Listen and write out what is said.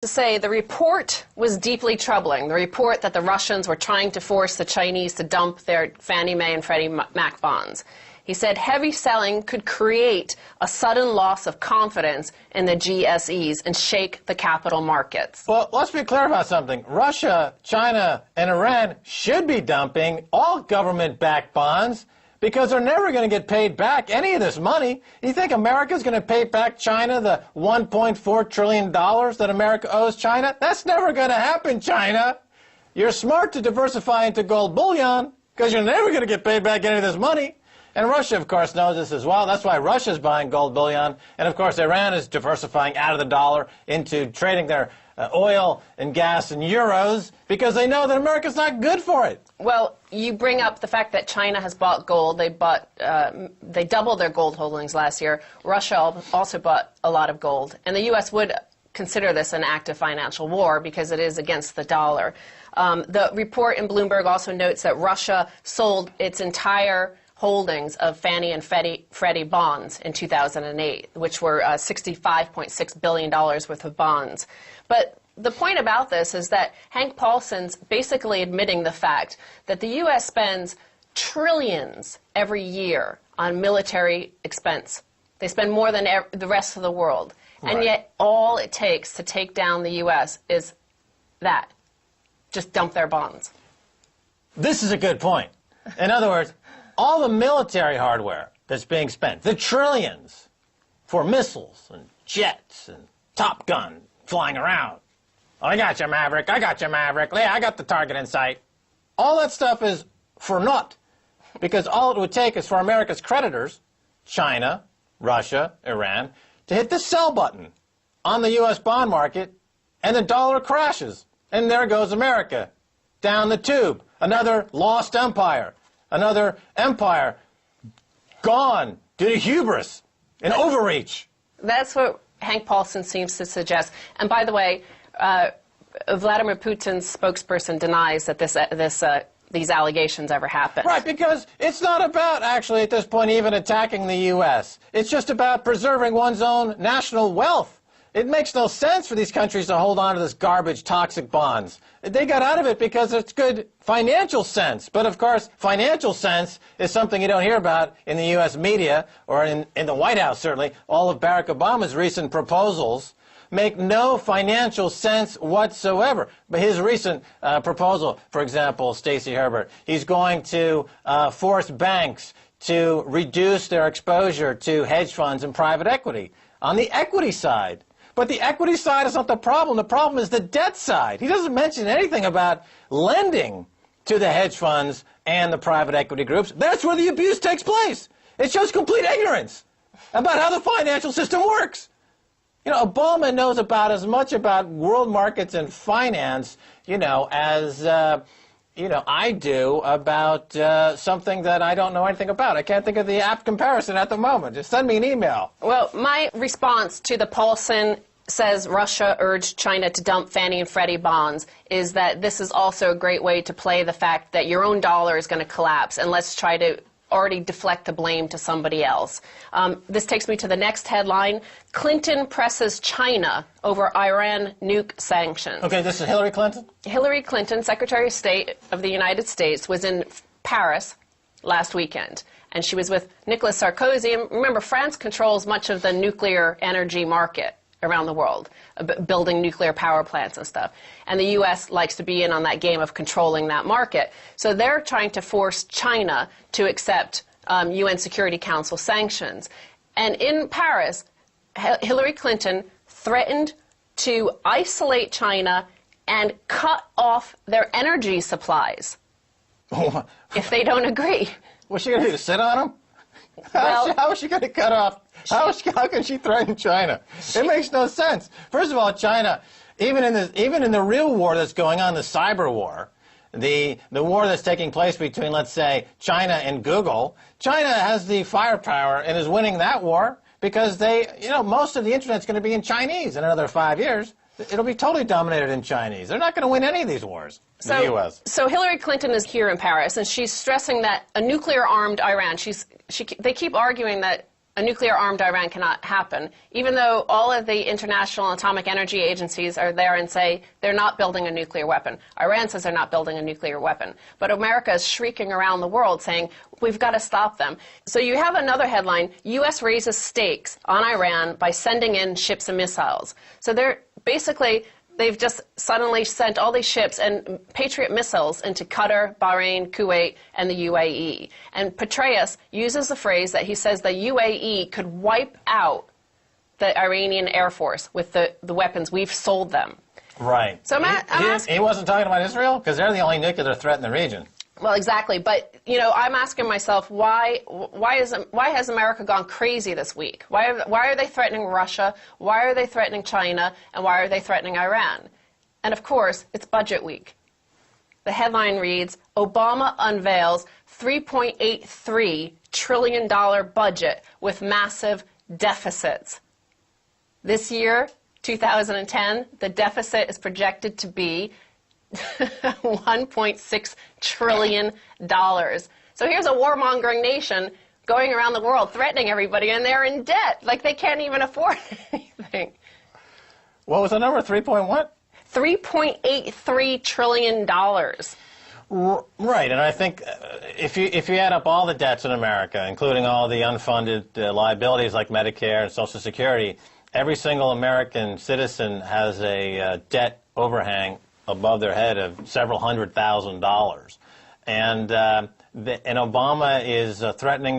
To say the report was deeply troubling, the report that the Russians were trying to force the Chinese to dump their Fannie Mae and Freddie Mac bonds. He said heavy selling could create a sudden loss of confidence in the GSEs and shake the capital markets. Well, let's be clear about something. Russia, China, and Iran should be dumping all government-backed bonds because they're never going to get paid back any of this money. You think America's going to pay back China the $1.4 trillion that America owes China? That's never going to happen, China. You're smart to diversify into gold bullion because you're never going to get paid back any of this money. And Russia, of course, knows this as well. That's why Russia's buying gold bullion. And, of course, Iran is diversifying out of the dollar into trading their oil and gas in euros because they know that America's not good for it. Well, you bring up the fact that China has bought gold. They doubled their gold holdings last year. Russia also bought a lot of gold. And the U.S. would consider this an act of financial war because it is against the dollar. The report in Bloomberg also notes that Russia sold its entire holdings of Fannie and Freddie bonds in 2008, which were $65.6 billion worth of bonds. But the point about this is that Hank Paulson's basically admitting the fact that the U.S. spends trillions every year on military expense. They spend more than the rest of the world. Right. And yet all it takes to take down the U.S. is that. Just dump their bonds. This is a good point. In other words, all the military hardware that's being spent, the trillions for missiles and jets and Top Gun flying around. Oh, I got you, Maverick. I got you, Maverick. Yeah, I got the target in sight. All that stuff is for naught because all it would take is for America's creditors, China, Russia, Iran, to hit the sell button on the U.S. bond market and the dollar crashes. And there goes America down the tube. Another lost empire. Another empire gone due to hubris and overreach. That's what Hank Paulson seems to suggest. And by the way, Vladimir Putin's spokesperson denies that these allegations ever happened. Right, because it's not about actually at this point even attacking the U.S. It's just about preserving one's own national wealth. It makes no sense for these countries to hold on to this garbage, toxic bonds. They got out of it because it's good financial sense. But, of course, financial sense is something you don't hear about in the U.S. media or in the White House, certainly. All of Barack Obama's recent proposals make no financial sense whatsoever. But his recent proposal, for example, Stacey Herbert, he's going to force banks to reduce their exposure to hedge funds and private equity on the equity side. But the equity side is not the problem. The problem is the debt side. He doesn't mention anything about lending to the hedge funds and the private equity groups. That's where the abuse takes place. It shows complete ignorance about how the financial system works. You know, Obama knows about as much about world markets and finance, as, I do about something that I don't know anything about. I can't think of the apt comparison at the moment. Just send me an email. Well, my response to the Paulson says Russia urged China to dump Fannie and Freddie bonds is that this is also a great way to play the fact that your own dollar is going to collapse, and let's try to already deflect the blame to somebody else. This takes me to the next headline. Clinton presses China over Iran nuke sanctions. Okay, this is Hillary Clinton? Hillary Clinton, Secretary of State of the United States, was in Paris last weekend. And she was with Nicolas Sarkozy. And remember, France controls much of the nuclear energy market around the world, building nuclear power plants and stuff. And the U.S. likes to be in on that game of controlling that market. So they're trying to force China to accept UN Security Council sanctions. And in Paris, Hillary Clinton threatened to isolate China and cut off their energy supplies if they don't agree. What's she going to do, sit on them? How is she going to cut off? How can she threaten China? It makes no sense. First of all, China, even in the real war that's going on, the cyber war, the war that's taking place between, let's say, China and Google, China has the firepower and is winning that war because most of the internet's going to be in Chinese in another 5 years. It'll be totally dominated in Chinese. They're not going to win any of these wars in the U.S. So Hillary Clinton is here in Paris, and she's stressing that a nuclear-armed Iran, they keep arguing that a nuclear-armed Iran cannot happen, even though all of the international atomic energy agencies are there and say they're not building a nuclear weapon. Iran says they're not building a nuclear weapon. But America is shrieking around the world saying, we've got to stop them. So you have another headline, U.S. raises stakes on Iran by sending in ships and missiles. So they're basically, they've just suddenly sent all these ships and Patriot missiles into Qatar, Bahrain, Kuwait, and the UAE. And Petraeus uses the phrase that he says the UAE could wipe out the Iranian Air Force with the weapons we've sold them. Right. So he wasn't talking about Israel? Because they're the only nuclear threat in the region. Well, exactly. But, you know, I'm asking myself, why has America gone crazy this week? Why are they threatening Russia? Why are they threatening China? And why are they threatening Iran? And, of course, it's budget week. The headline reads, Obama unveils $3.83 trillion budget with massive deficits. This year, 2010, the deficit is projected to be $1.6 trillion. So here's a warmongering nation going around the world threatening everybody, and they're in debt. Like, they can't even afford anything. What was the number? 3 point what? $3.83 trillion. Right, and I think if you add up all the debts in America, including all the unfunded liabilities like Medicare and Social Security, every single American citizen has a debt overhang above their head of several $100,000. And Obama is threatening